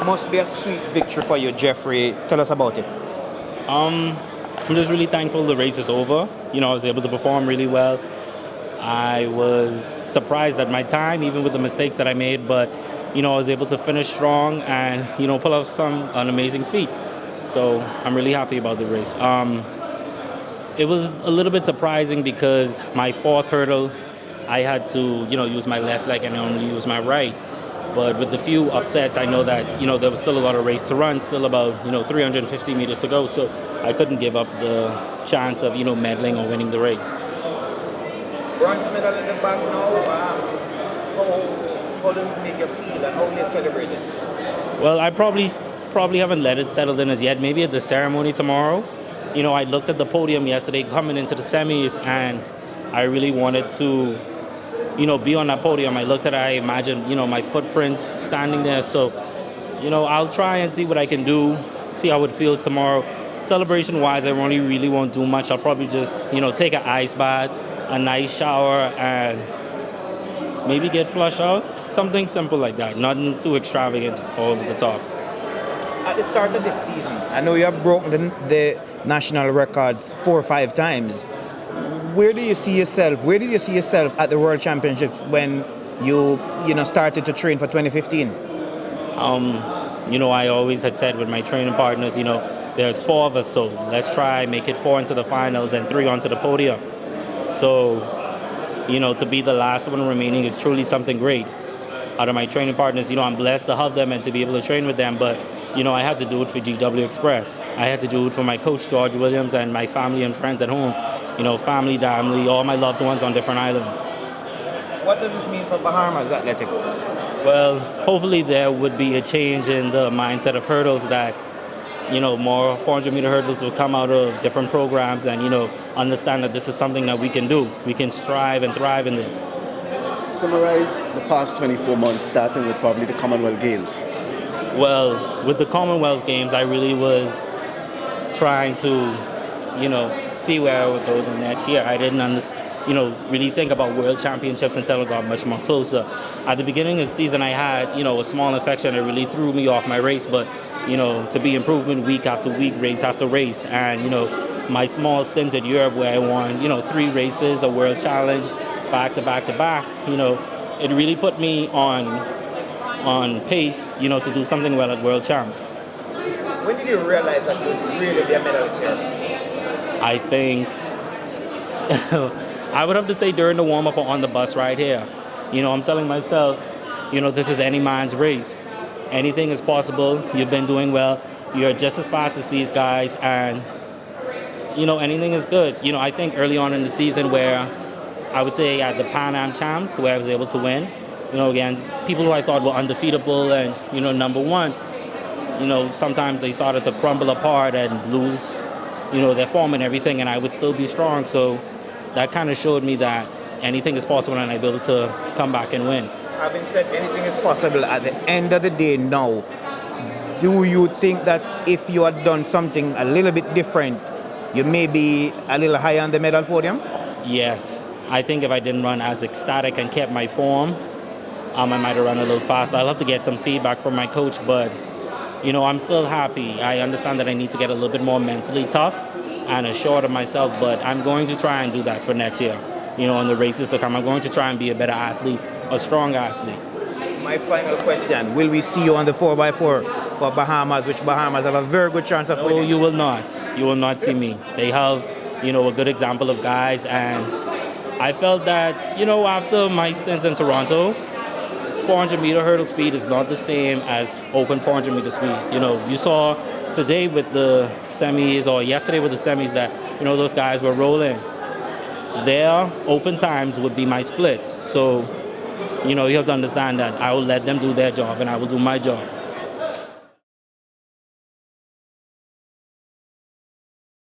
Must be a sweet victory for you, Jeffrey. Tell us about it. I'm just really thankful the race is over. I was able to perform really well. I was surprised at my time, even with the mistakes that I made, but, I was able to finish strong and, pull off an amazing feat. So I'm really happy about the race. It was a little bit surprising because my fourth hurdle, I had to, use my left leg and only use my right. But with the few upsets, I know that, there was still a lot of race to run, still about, 350 meters to go. So I couldn't give up the chance of, medaling or winning the race. Bronze medal in the bag now. How does it make you feel and how do you celebrate it? Well, I probably haven't let it settle in as yet. Maybe at the ceremony tomorrow. I looked at the podium yesterday coming into the semis, and I really wanted to, be on that podium. I looked at it, I imagined, my footprints standing there. So, I'll try and see what I can do, see how it feels tomorrow. Celebration-wise, I really won't do much. I'll probably just, take an ice bath, a nice shower, and maybe get flushed out. Something simple like that, nothing too extravagant or over the top. At the start of this season, I know you have broken the national record 4 or 5 times. Where do you see yourself? Where did you see yourself at the World Championships when you started to train for 2015? I always had said with my training partners, there's 4 of us, so let's try make it 4 into the finals and 3 onto the podium. So, to be the last one remaining is truly something great. Out of my training partners, I'm blessed to have them and to be able to train with them, but I had to do it for GW Express. I had to do it for my coach, George Williams, and my family and friends at home. Family, all my loved ones on different islands. What does this mean for Bahamas athletics? Well, hopefully there would be a change in the mindset of hurdles that, more 400-meter hurdles will come out of different programs and, understand that this is something that we can do. We can strive and thrive in this. Summarize the past 24 months, starting with probably the Commonwealth Games. Well, with the Commonwealth Games, I really was trying to, see where I would go the next year. I didn't really think about World Championships until it got much more closer. At the beginning of the season, I had, a small infection that really threw me off my race, but, to be improving week after week, race after race, and, my small stint at Europe where I won, 3 races, a World Challenge, back to back to back, it really put me on pace, to do something well at World Champs. When did you realize that you would really be a medalist here? I think I would have to say during the warm-up or on the bus ride here. I'm telling myself, this is any man's race. Anything is possible. You've been doing well. You're just as fast as these guys, and, anything is good. I think early on in the season where I would say at the Pan Am Champs, where I was able to win, against people who I thought were undefeatable and, number one, sometimes they started to crumble apart and lose, their form and everything, and I would still be strong. So that kind of showed me that anything is possible and I'd be able to come back and win. Having said anything is possible, at the end of the day now, do you think that if you had done something a little bit different, you may be a little higher on the medal podium? Yes. I think if I didn't run as ecstatic and kept my form, I might have run a little faster. I'll have to get some feedback from my coach, but, I'm still happy. I understand that I need to get a little bit more mentally tough and assured of myself, but I'm going to try and do that for next year. In the races to come, I'm going to try and be a better athlete, a strong athlete. My final question, will we see you on the 4x4 for Bahamas, which Bahamas have a very good chance of winning? No, you will not. You will not see me. They have, a good example of guys, and I felt that, after my stints in Toronto, 400-meter hurdle speed is not the same as open 400-meter speed. You saw today with the semis, or yesterday with the semis, that, those guys were rolling. Their open times would be my splits. So, you have to understand that I will let them do their job and I will do my job.